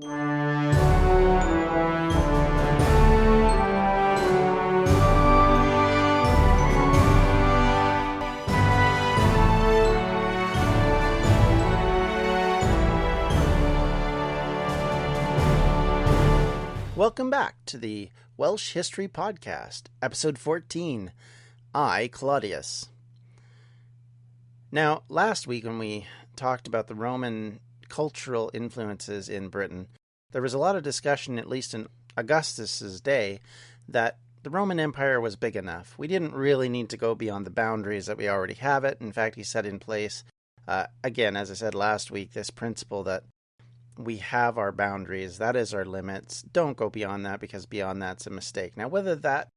Welcome back to the Welsh History Podcast, Episode 14, I, Claudius. Now, last week when we talked about the Roman cultural influences in Britain, there was a lot of discussion, at least in Augustus's day, that the Roman Empire was big enough. We didn't really need to go beyond the boundaries that we already have it. In fact, he set in place, again, as I said last week, this principle that we have our boundaries, that is our limits. Don't go beyond that because beyond that's a mistake. Now, whether that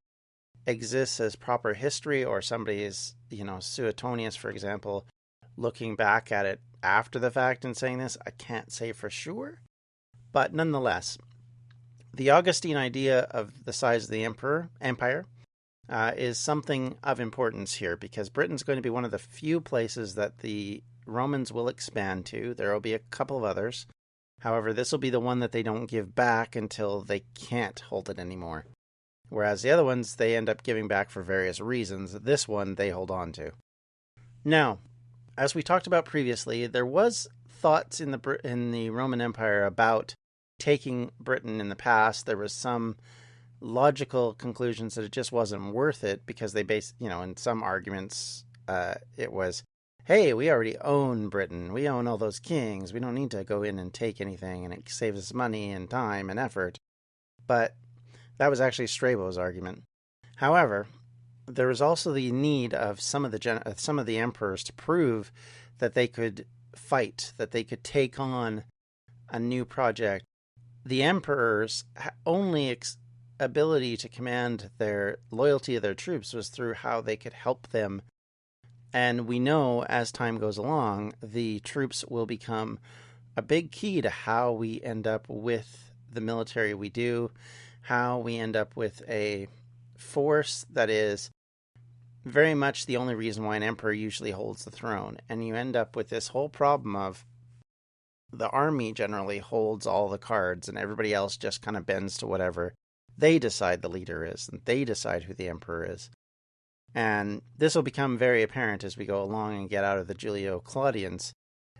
exists as proper history or somebody is, Suetonius, for example, looking back at it after the fact and saying this, I can't say for sure. But nonetheless, the Augustine idea of the size of the empire is something of importance here because Britain's going to be one of the few places that the Romans will expand to. There will be a couple of others. However, this will be the one that they don't give back until they can't hold it anymore. Whereas the other ones, they end up giving back for various reasons. This one, they hold on to. Now, as we talked about previously, there was thoughts in the Roman Empire about taking Britain in the past. There was some logical conclusions that it just wasn't worth it because they based, in some arguments, it was, hey, we already own Britain. We own all those kings. We don't need to go in and take anything, and it saves us money and time and effort. But that was actually Strabo's argument. However, there was also the need of some of the emperors to prove that they could fight, that they could take on a new project. The emperors' only ability to command their loyalty of their troops was through how they could help them. And we know as time goes along, the troops will become a big key to how we end up with the military we do, how we end up with a force that is very much the only reason why an emperor usually holds the throne. And you end up with this whole problem of the army generally holds all the cards and everybody else just kind of bends to whatever they decide the leader is, and they decide who the emperor is. And this will become very apparent as we go along and get out of the Julio-Claudians.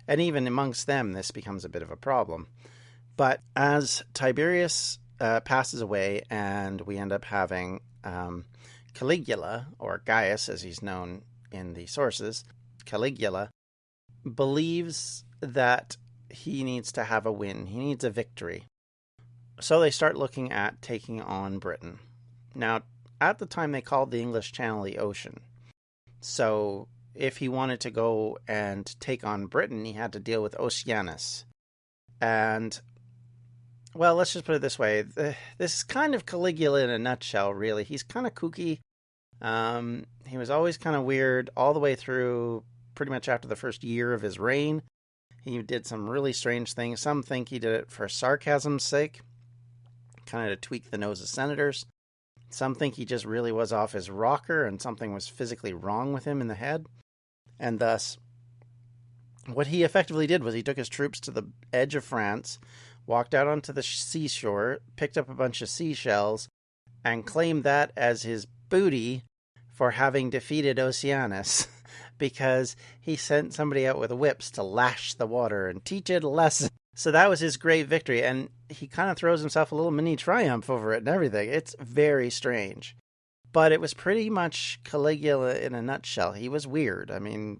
And even amongst them, this becomes a bit of a problem. But as Tiberius passes away and we end up having Caligula, or Gaius as he's known in the sources, Caligula, believes that he needs to have a win. He needs a victory. So they start looking at taking on Britain. Now, at the time, they called the English Channel the ocean. So if he wanted to go and take on Britain, he had to deal with Oceanus. And, well, let's just put it this way. This is kind of Caligula in a nutshell, really. He's kind of kooky. He was always kind of weird all the way through pretty much after the first year of his reign. He did some really strange things. Some think he did it for sarcasm's sake, kind of to tweak the nose of senators. Some think he just really was off his rocker and something was physically wrong with him in the head. And thus, what he effectively did was he took his troops to the edge of France, walked out onto the seashore, picked up a bunch of seashells, and claimed that as his booty for having defeated Oceanus, because he sent somebody out with whips to lash the water and teach it a lesson. So that was his great victory, and he kind of throws himself a little mini triumph over it and everything. It's very strange. But it was pretty much Caligula in a nutshell. He was weird. I mean,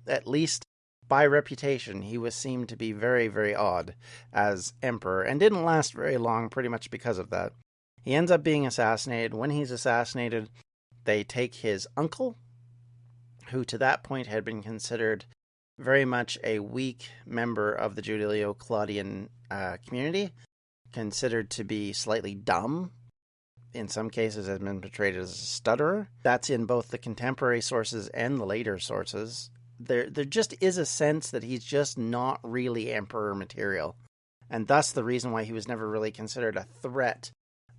at least by reputation, he seemed to be very, very odd as emperor, and didn't last very long pretty much because of that. He ends up being assassinated. When he's assassinated, they take his uncle, who to that point had been considered very much a weak member of the Julio-Claudian community, considered to be slightly dumb. In some cases has been portrayed as a stutterer. That's in both the contemporary sources and the later sources. There just is a sense that he's just not really emperor material. And thus the reason why he was never really considered a threat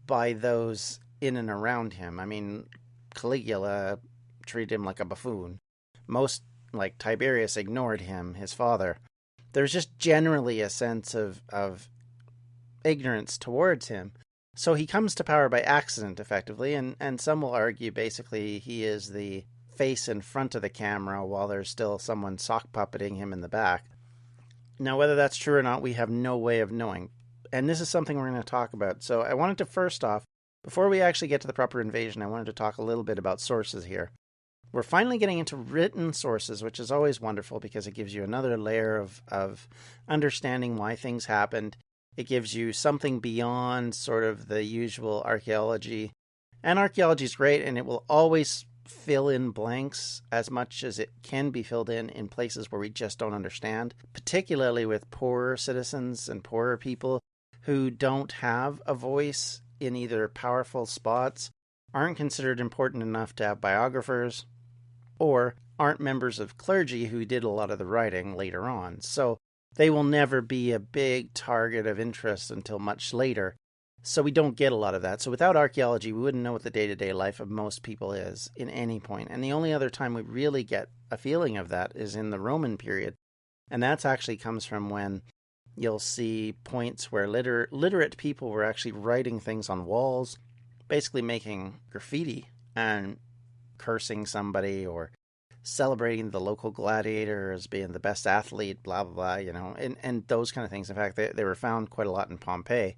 by those in and around him. I mean, Caligula treated him like a buffoon. Most, like Tiberius, ignored him, his father. There's just generally a sense of ignorance towards him. So he comes to power by accident, effectively, and some will argue basically he is the face in front of the camera while there's still someone sock puppeting him in the back. Now, whether that's true or not, we have no way of knowing. And this is something we're going to talk about. So I wanted to first off, before we actually get to the proper invasion, I wanted to talk a little bit about sources here. We're finally getting into written sources, which is always wonderful because it gives you another layer of understanding why things happened. It gives you something beyond sort of the usual archaeology. And archaeology is great, and it will always fill in blanks as much as it can be filled in places where we just don't understand, particularly with poorer citizens and poorer people who don't have a voice in either powerful spots, aren't considered important enough to have biographers, or aren't members of clergy who did a lot of the writing later on. So they will never be a big target of interest until much later. So we don't get a lot of that. So without archaeology, we wouldn't know what the day-to-day life of most people is in any point. And the only other time we really get a feeling of that is in the Roman period. And that actually comes from when you'll see points where literate people were actually writing things on walls, basically making graffiti and cursing somebody or celebrating the local gladiator as being the best athlete, blah, blah, blah, and those kind of things. In fact, they were found quite a lot in Pompeii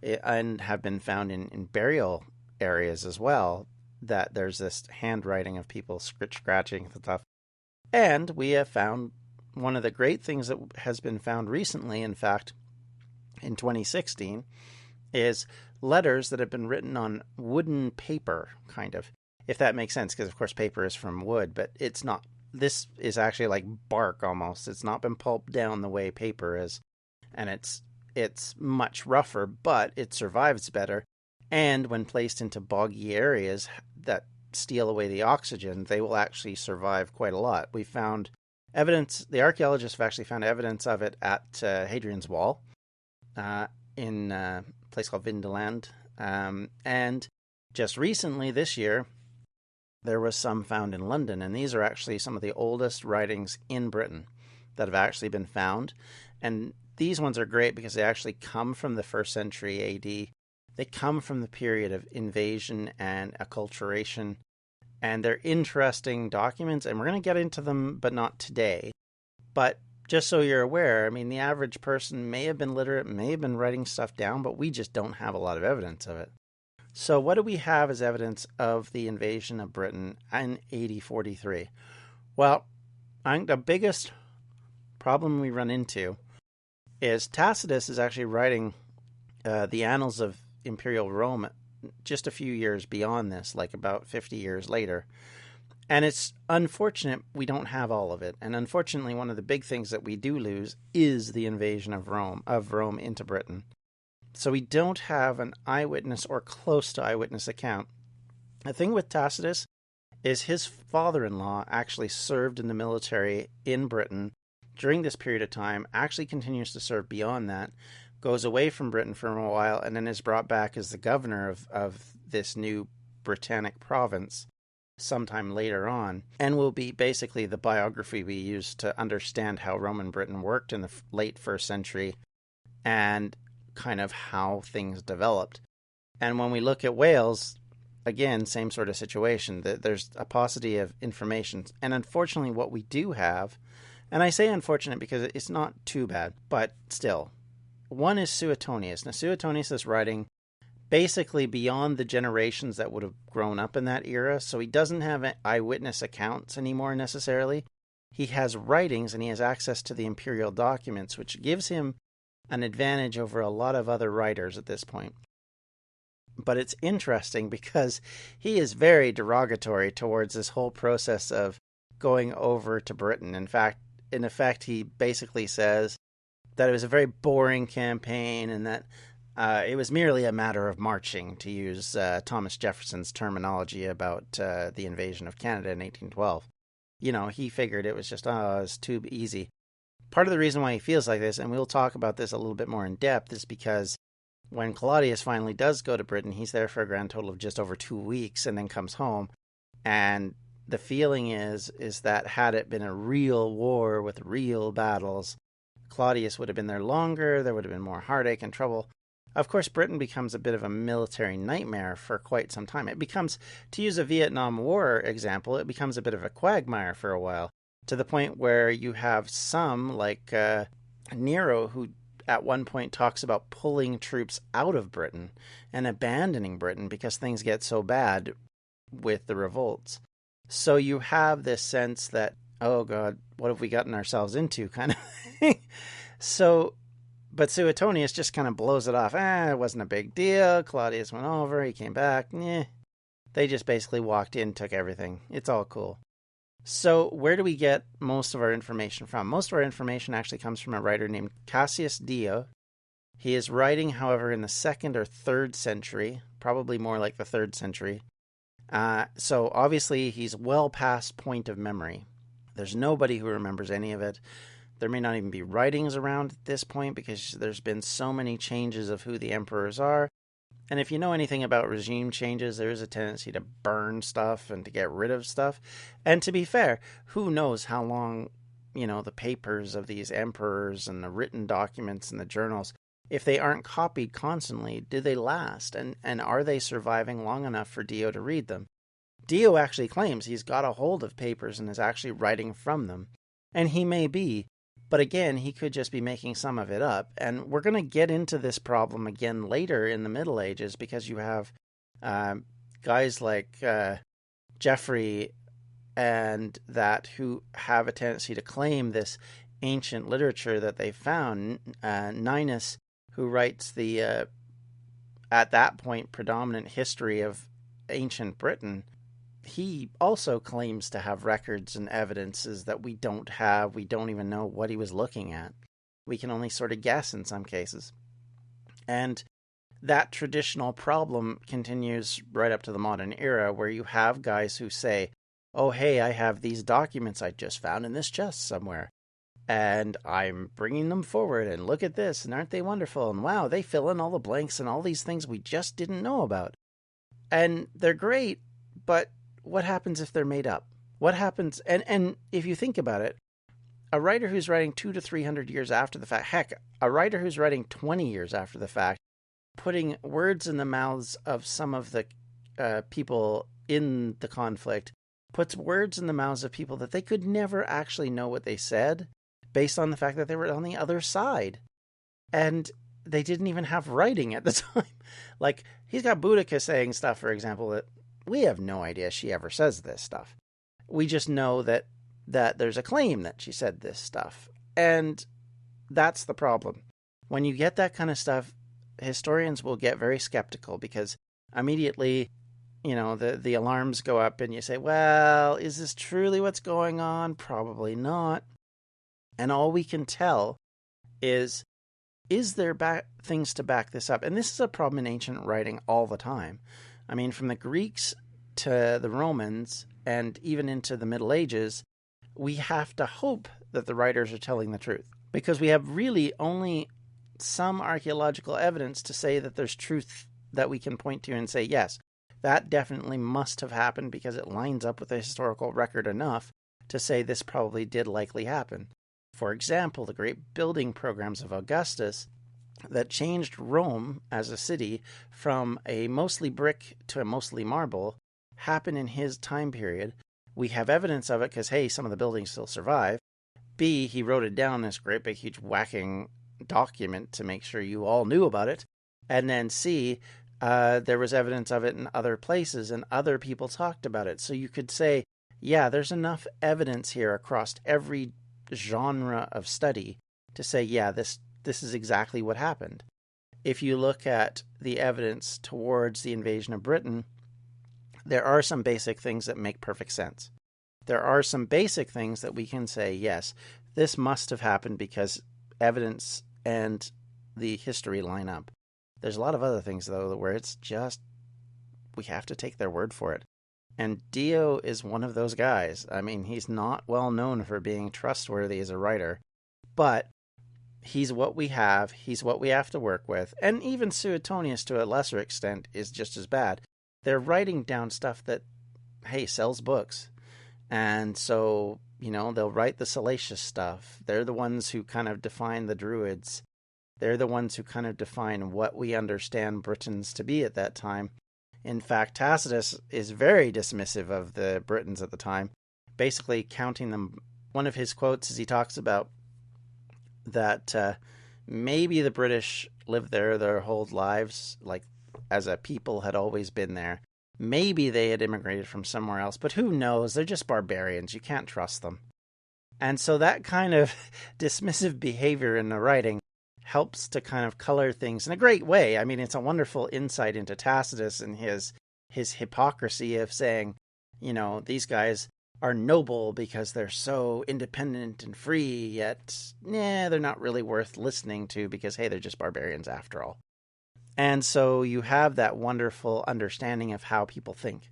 and have been found in burial areas as well, that there's this handwriting of people scratching and stuff. And we have found one of the great things that has been found recently, in fact, in 2016, is letters that have been written on wooden paper, kind of. If that makes sense, because of course paper is from wood, but it's not. This is actually like bark almost. It's not been pulped down the way paper is, and it's much rougher, but it survives better. And when placed into boggy areas that steal away the oxygen, they will actually survive quite a lot. We found evidence. The archaeologists have actually found evidence of it at Hadrian's Wall, in a place called Vindeland, and just recently this year, there was some found in London, and these are actually some of the oldest writings in Britain that have actually been found. And these ones are great because they actually come from the 1st century AD. They come from the period of invasion and acculturation, and they're interesting documents, and we're going to get into them, but not today. But just so you're aware, I mean, the average person may have been literate, may have been writing stuff down, but we just don't have a lot of evidence of it. So what do we have as evidence of the invasion of Britain in AD 43? Well, I think the biggest problem we run into is Tacitus is actually writing the annals of Imperial Rome just a few years beyond this, like about 50 years later. And it's unfortunate we don't have all of it. And unfortunately, one of the big things that we do lose is the invasion of Rome into Britain. So we don't have an eyewitness or close to eyewitness account. The thing with Tacitus is his father-in-law actually served in the military in Britain during this period of time, actually continues to serve beyond that, goes away from Britain for a while, and then is brought back as the governor of this new Britannic province sometime later on, and will be basically the biography we use to understand how Roman Britain worked in the late 1st century and kind of how things developed. And when we look at Wales, again, same sort of situation. There's a paucity of information. And unfortunately, what we do have, and I say unfortunate because it's not too bad, but still, one is Suetonius. Now, Suetonius is writing basically beyond the generations that would have grown up in that era, so he doesn't have eyewitness accounts anymore necessarily. He has writings and he has access to the imperial documents, which gives him an advantage over a lot of other writers at this point. But it's interesting because he is very derogatory towards this whole process of going over to Britain. In effect, he basically says that it was a very boring campaign and that it was merely a matter of marching, to use Thomas Jefferson's terminology about the invasion of Canada in 1812. He figured it was just, it's too easy. Part of the reason why he feels like this, and we'll talk about this a little bit more in depth, is because when Claudius finally does go to Britain, he's there for a grand total of just over 2 weeks and then comes home. And the feeling is that had it been a real war with real battles, Claudius would have been there longer, there would have been more heartache and trouble. Of course, Britain becomes a bit of a military nightmare for quite some time. It becomes, to use a Vietnam War example, it becomes a bit of a quagmire for a while, to the point where you have some, like Nero, who at one point talks about pulling troops out of Britain and abandoning Britain because things get so bad with the revolts. So you have this sense that, oh God, what have we gotten ourselves into, kind of thing. So, but Suetonius just kind of blows it off. It wasn't a big deal. Claudius went over, he came back. They just basically walked in, took everything. It's all cool. So where do we get most of our information from? Most of our information actually comes from a writer named Cassius Dio. He is writing, however, in the 2nd or 3rd century, probably more like the 3rd century. So obviously he's well past point of memory. There's nobody who remembers any of it. There may not even be writings around at this point because there's been so many changes of who the emperors are. And if you know anything about regime changes, there is a tendency to burn stuff and to get rid of stuff. And to be fair, who knows how long, the papers of these emperors and the written documents and the journals, if they aren't copied constantly, do they last? And are they surviving long enough for Dio to read them? Dio actually claims he's got a hold of papers and is actually writing from them. And he may be. But again, he could just be making some of it up. And we're going to get into this problem again later in the Middle Ages because you have guys like Geoffrey and that who have a tendency to claim this ancient literature that they found. Ninus, who writes the, at that point, predominant history of ancient Britain, he also claims to have records and evidences that we don't have. We don't even know what he was looking at. We can only sort of guess in some cases. And that traditional problem continues right up to the modern era, where you have guys who say, oh, hey, I have these documents I just found in this chest somewhere, and I'm bringing them forward, and look at this, and aren't they wonderful? And wow, they fill in all the blanks and all these things we just didn't know about. And they're great, but what happens if they're made up? What happens? And if you think about it, a writer who's writing 200 to 300 years after the fact, heck, a writer who's writing 20 years after the fact, putting words in the mouths of some of the people in the conflict, puts words in the mouths of people that they could never actually know what they said based on the fact that they were on the other side. And they didn't even have writing at the time. Like, he's got Boudica saying stuff, for example, that we have no idea she ever says this stuff. We just know that there's a claim that she said this stuff. And that's the problem. When you get that kind of stuff, historians will get very skeptical because immediately, the alarms go up and you say, well, is this truly what's going on? Probably not. And all we can tell is there things to back this up? And this is a problem in ancient writing all the time. I mean, from the Greeks to the Romans and even into the Middle Ages, we have to hope that the writers are telling the truth because we have really only some archaeological evidence to say that there's truth that we can point to and say, yes, that definitely must have happened because it lines up with the historical record enough to say this probably did likely happen. For example, the great building programs of Augustus that changed Rome as a city from a mostly brick to a mostly marble happened in his time period. We have evidence of it because, hey, some of the buildings still survive. B, he wrote it down in this great big huge whacking document to make sure you all knew about it. And then C, there was evidence of it in other places and other people talked about it. So you could say, yeah, there's enough evidence here across every genre of study to say, yeah, this is exactly what happened. If you look at the evidence towards the invasion of Britain, there are some basic things that make perfect sense. There are some basic things that we can say, yes, this must have happened because evidence and the history line up. There's a lot of other things, though, where it's just, we have to take their word for it. And Dio is one of those guys. I mean, he's not well known for being trustworthy as a writer, but he's what we have. He's what we have to work with. And even Suetonius, to a lesser extent, is just as bad. They're writing down stuff that, hey, sells books. And so, they'll write the salacious stuff. They're the ones who kind of define the Druids. They're the ones who kind of define what we understand Britons to be at that time. In fact, Tacitus is very dismissive of the Britons at the time, basically counting them. One of his quotes is he talks about that maybe the British lived there their whole lives, like as a people had always been there. Maybe they had immigrated from somewhere else, but who knows? They're just barbarians. You can't trust them. And so that kind of dismissive behavior in the writing helps to kind of color things in a great way. I mean, it's a wonderful insight into Tacitus and his hypocrisy of saying, you know, these guys are noble because they're so independent and free, yet, they're not really worth listening to because, hey, they're just barbarians after all. And so you have that wonderful understanding of how people think.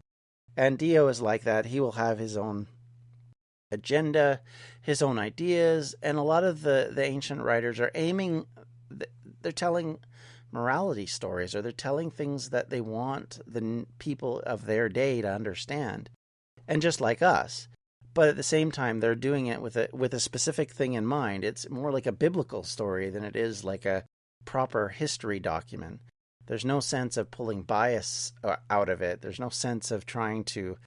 And Dio is like that. He will have his own agenda, his own ideas, and a lot of the ancient writers are they're telling morality stories, or they're telling things that they want the people of their day to understand. And just like us, but at the same time, they're doing it with a specific thing in mind. It's more like a biblical story than it is like a proper history document. There's no sense of pulling bias out of it. There's no sense of trying to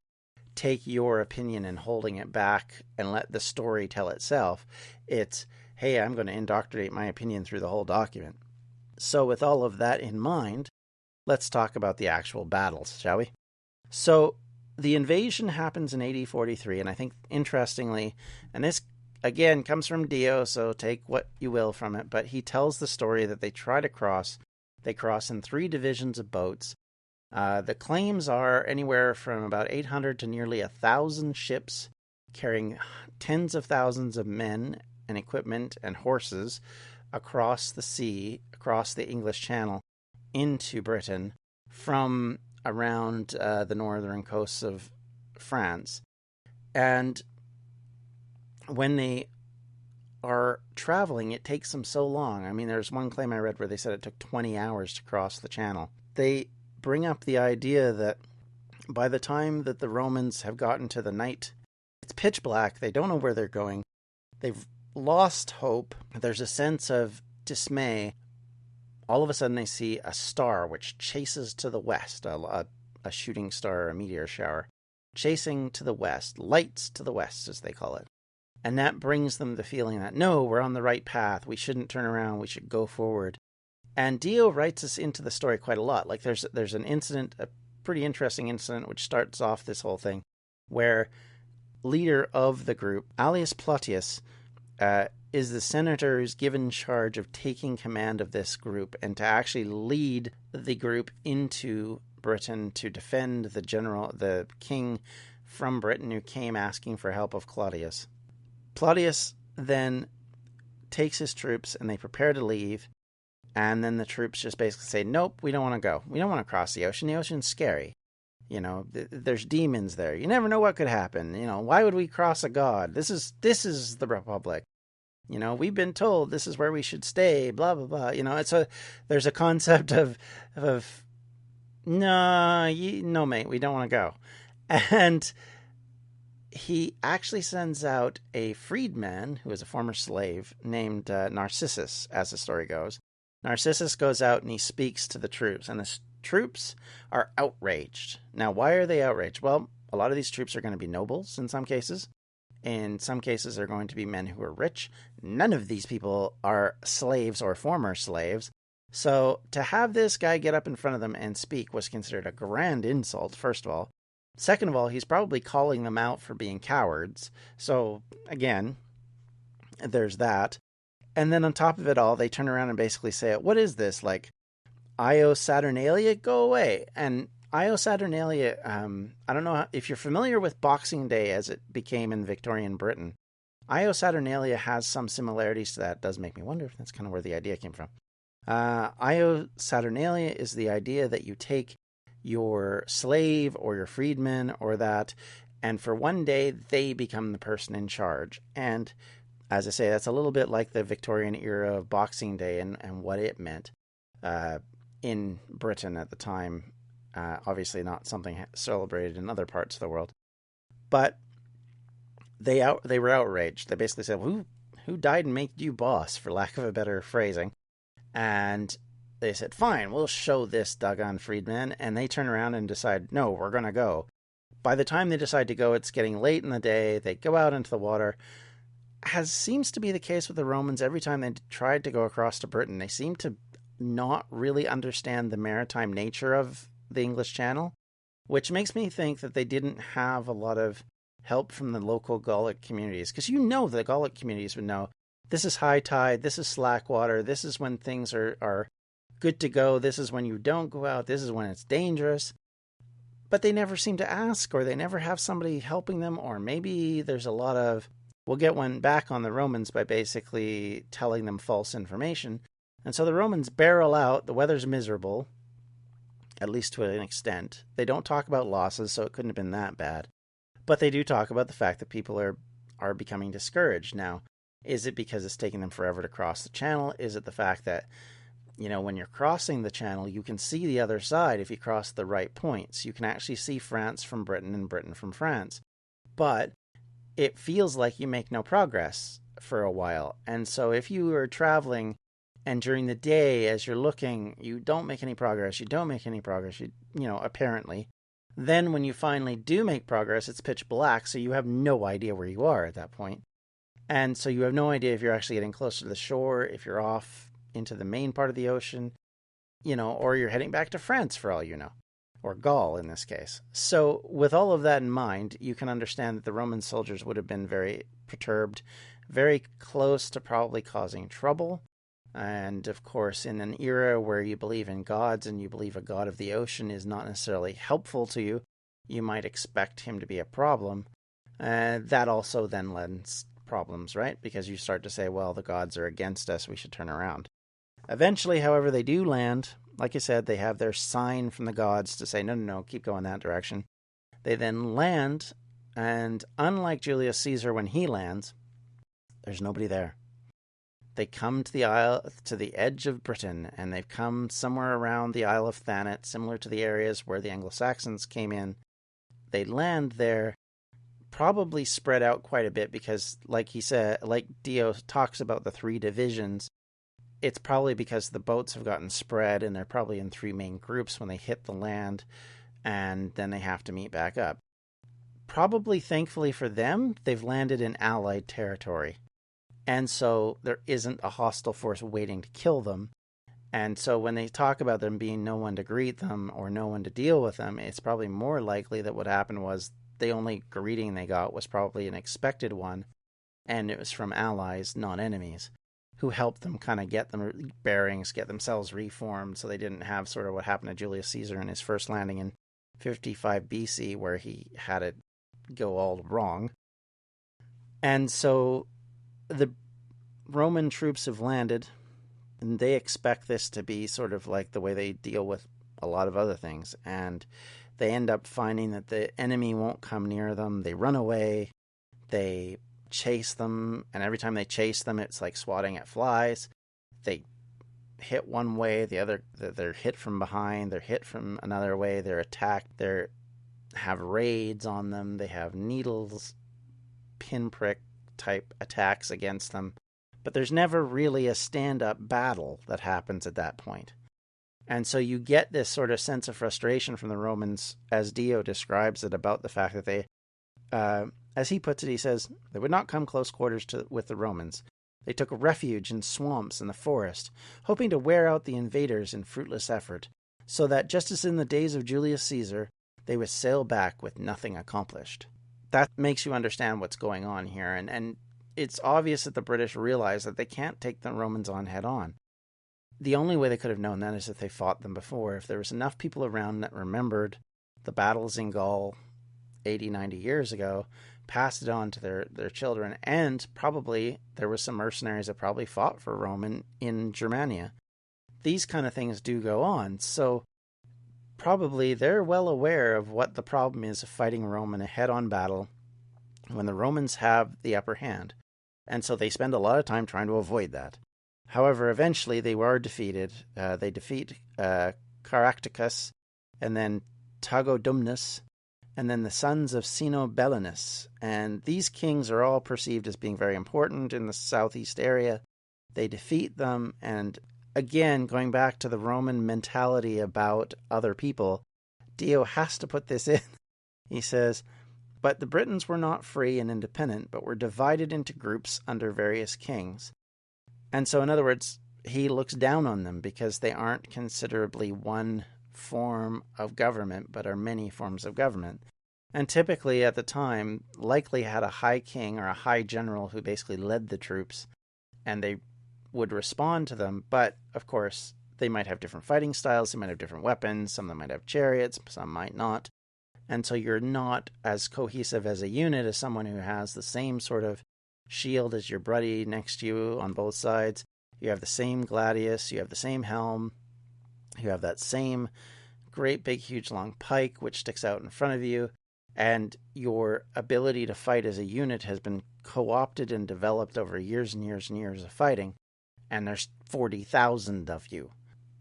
take your opinion and holding it back and let the story tell itself. It's, hey, I'm going to indoctrinate my opinion through the whole document. So with all of that in mind, let's talk about the actual battles, shall we? So the invasion happens in AD 43, and I think, interestingly, and this, again, comes from Dio, so take what you will from it, but he tells the story that they try to cross. They cross in 3 divisions of boats. The claims are anywhere from about 800 to nearly 1,000 ships carrying tens of thousands of men and equipment and horses across the sea, across the English Channel, into Britain from around the northern coasts of France. And when they are traveling, it takes them so long. I mean, there's one claim I read where they said it took 20 hours to cross the channel. They bring up the idea that by the time that the Romans have gotten to the night, it's pitch black. They don't know where they're going. They've lost hope. There's a sense of dismay. All of a sudden they see a star which chases to the west, a shooting star, a meteor shower, chasing to the west, lights to the west, as they call it. And that brings them the feeling that, no, we're on the right path. We shouldn't turn around. We should go forward. And Dio writes us into the story quite a lot. Like there's an incident, a pretty interesting incident, which starts off this whole thing, where leader of the group, Aulus Plautius, is the senator who's given charge of taking command of this group and to actually lead the group into Britain to defend the king from Britain who came asking for help of Claudius. Claudius then takes his troops and they prepare to leave. And then the troops just basically say, nope, we don't want to go. We don't want to cross the ocean. The ocean's scary. You know, there's demons there. You never know what could happen. You know, why would we cross a god? This is the Republic. You know, we've been told this is where we should stay, blah, blah, blah. You know, there's a concept of no, mate, we don't want to go. And he actually sends out a freedman who is a former slave named Narcissus, as the story goes. Narcissus goes out and he speaks to the troops, and the troops are outraged. Now, why are they outraged? Well, a lot of these troops are going to be nobles in some cases. In some cases, they're going to be men who are rich. None of these people are slaves or former slaves. So to have this guy get up in front of them and speak was considered a grand insult, first of all. Second of all, he's probably calling them out for being cowards. So, again, there's that. And then on top of it all, they turn around and basically say, what is this? Like, Io Saturnalia? Go away. And Io Saturnalia, I don't know if you're familiar with Boxing Day as it became in Victorian Britain. Io Saturnalia has some similarities to that. It does make me wonder if that's kind of where the idea came from. Io Saturnalia is the idea that you take your slave or your freedman or that, and for one day they become the person in charge. And as I say, that's a little bit like the Victorian era of Boxing Day and what it meant in Britain at the time. Obviously not something celebrated in other parts of the world. But they were outraged. They basically said, who died and made you boss, for lack of a better phrasing. And they said, fine, we'll show this doggone freedmen. And they turn around and decide, no, we're going to go. By the time they decide to go, it's getting late in the day. They go out into the water. As seems to be the case with the Romans, every time they tried to go across to Britain, they seem to not really understand the maritime nature of the English Channel, which makes me think that they didn't have a lot of help from the local Gallic communities. Because the Gallic communities would know, this is high tide, this is slack water, this is when things are good to go, this is when you don't go out, this is when it's dangerous. But they never seem to ask, or they never have somebody helping them, or maybe there's a lot of, we'll get one back on the Romans by basically telling them false information. And so the Romans barrel out, the weather's miserable, at least to an extent. They don't talk about losses, so it couldn't have been that bad. But they do talk about the fact that people are becoming discouraged. Now, is it because it's taking them forever to cross the channel? Is it the fact that, when you're crossing the channel, you can see the other side if you cross the right points. You can actually see France from Britain and Britain from France. But it feels like you make no progress for a while. And so if you are traveling and during the day, as you're looking, you don't make any progress, apparently. Then when you finally do make progress, it's pitch black, so you have no idea where you are at that point. And so you have no idea if you're actually getting closer to the shore, if you're off into the main part of the ocean, or you're heading back to France for all you know, or Gaul in this case. So with all of that in mind, you can understand that the Roman soldiers would have been very perturbed, very close to probably causing trouble. And of course, in an era where you believe in gods and you believe a god of the ocean is not necessarily helpful to you, you might expect him to be a problem. That also then lends problems, right? Because you start to say, well, the gods are against us, we should turn around. Eventually, however, they do land. Like I said, they have their sign from the gods to say, no, keep going that direction. They then land, and unlike Julius Caesar when he lands, there's nobody there. They come to the edge of Britain, and they've come somewhere around the Isle of Thanet, similar to the areas where the Anglo-Saxons came in. They land there, probably spread out quite a bit because, like Dio talks about the 3 divisions, it's probably because the boats have gotten spread and they're probably in 3 main groups when they hit the land, and then they have to meet back up. Probably, thankfully for them, they've landed in Allied territory. And so there isn't a hostile force waiting to kill them. And so when they talk about them being no one to greet them or no one to deal with them, it's probably more likely that what happened was the only greeting they got was probably an expected one, and it was from allies, not enemies, who helped them kind of get them bearings, get themselves reformed, so they didn't have sort of what happened to Julius Caesar in his first landing in 55 BC, where he had it go all wrong. And so the Roman troops have landed, and they expect this to be sort of like the way they deal with a lot of other things, and they end up finding that the enemy won't come near them. They run away, they chase them, and every time they chase them, it's like swatting at flies. They hit one way, the other, they're hit from behind, they're hit from another way, they're attacked, they have raids on them, they have needles, pinprick type attacks against them, but there's never really a stand-up battle that happens at that point. And so you get this sort of sense of frustration from the Romans, as Dio describes it, about the fact that they, as he puts it, he says, they would not come close quarters with the Romans. They took refuge in swamps and the forest, hoping to wear out the invaders in fruitless effort, so that, just as in the days of Julius Caesar, they would sail back with nothing accomplished. That makes you understand what's going on here, and it's obvious that the British realize that they can't take the Romans on head on. The only way they could have known that is if they fought them before. If there was enough people around that remembered the battles in Gaul 80, 90 years ago, passed it on to their children, and probably there was some mercenaries that probably fought for Rome in Germania. These kind of things do go on, so probably they're well aware of what the problem is of fighting Rome in a head-on battle when the Romans have the upper hand, and so they spend a lot of time trying to avoid that. However, eventually they were defeated. They defeat Caractacus, and then Tagodumnus, and then the sons of Sinobelinus. And these kings are all perceived as being very important in the southeast area. They defeat them, and again, going back to the Roman mentality about other people, Dio has to put this in. He says, but the Britons were not free and independent, but were divided into groups under various kings. And so, in other words, he looks down on them because they aren't considerably one form of government, but are many forms of government. And typically at the time, likely had a high king or a high general who basically led the troops, and they would respond to them. But, of course, they might have different fighting styles, they might have different weapons, some of them might have chariots, some might not. And so you're not as cohesive as a unit as someone who has the same sort of shield as your buddy next to you on both sides. You have the same gladius, you have the same helm, you have that same great big huge long pike which sticks out in front of you, and your ability to fight as a unit has been co-opted and developed over years and years and years of fighting, and there's 40,000 of you.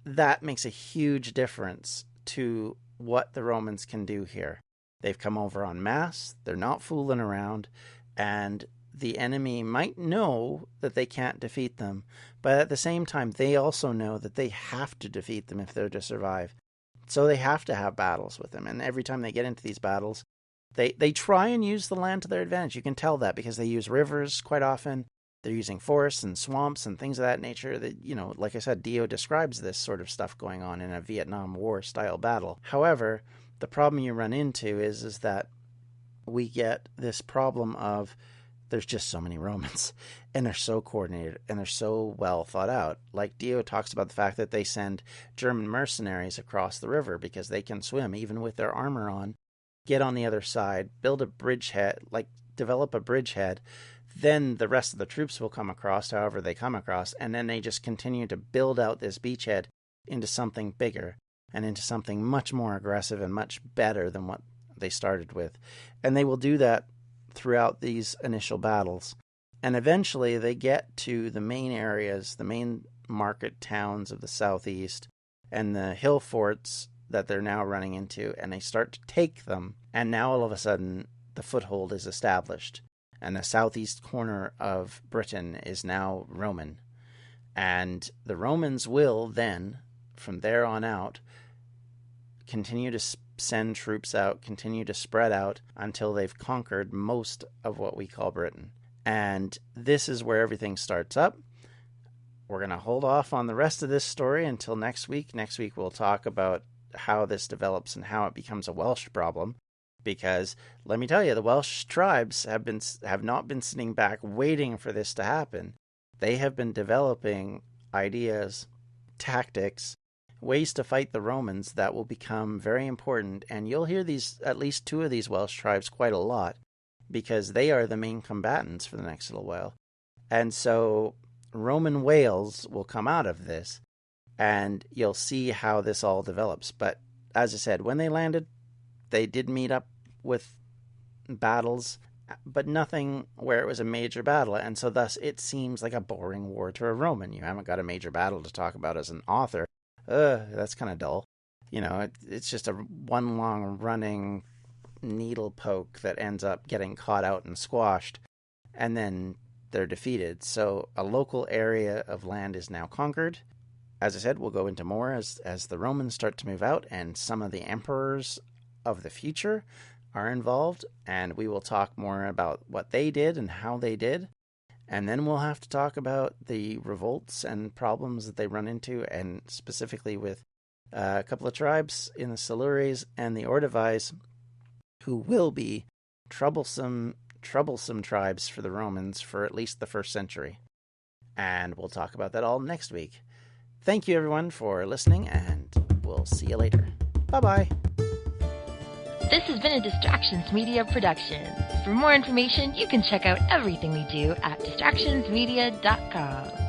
That makes a huge difference to what the Romans can do here. They've come over en masse, they're not fooling around, and the enemy might know that they can't defeat them, but at the same time, they also know that they have to defeat them if they're to survive. So they have to have battles with them, and every time they get into these battles, they try and use the land to their advantage. You can tell that because they use rivers quite often. They're using forests and swamps and things of that nature. That, you know, like I said, Dio describes this sort of stuff going on in a Vietnam War style battle. However, the problem you run into is that we get this problem of there's just so many Romans, and they're so coordinated, and they're so well thought out. Like Dio talks about the fact that they send German mercenaries across the river because they can swim, even with their armor on, get on the other side, build a bridgehead, like develop a bridgehead. Then the rest of the troops will come across, however they come across, and then they just continue to build out this beachhead into something bigger and into something much more aggressive and much better than what they started with. And they will do that throughout these initial battles. And eventually they get to the main areas, the main market towns of the southeast, and the hill forts that they're now running into, and they start to take them. And now all of a sudden the foothold is established, and the southeast corner of Britain is now Roman. And the Romans will then, from there on out, continue to send troops out, continue to spread out until they've conquered most of what we call Britain. And this is where everything starts up. We're going to hold off on the rest of this story until next week. Next week we'll talk about how this develops and how it becomes a Welsh problem. Because let me tell you, the Welsh tribes have not been sitting back waiting for this to happen. They have been developing ideas, tactics, ways to fight the Romans that will become very important. And you'll hear these, at least two of these Welsh tribes, quite a lot, because they are the main combatants for the next little while. And so Roman Wales will come out of this, and you'll see how this all develops. But as I said, when they landed, they did meet up with battles, but nothing where it was a major battle. And so thus it seems like a boring war to a Roman. You haven't got a major battle to talk about as an author. That's kind of dull. You know, it's just a one long running needle poke that ends up getting caught out and squashed, and then they're defeated. So a local area of land is now conquered. As I said, we'll go into more as the Romans start to move out, and some of the emperors of the future are involved, and we will talk more about what they did and how they did. And then we'll have to talk about the revolts and problems that they run into, and specifically with a couple of tribes in the Silures and the Ordovices, who will be troublesome tribes for the Romans for at least the first century. And we'll talk about that all next week. Thank you, everyone, for listening, and we'll see you later. Bye-bye. This has been a Distractions Media production. For more information, you can check out everything we do at distractionsmedia.com.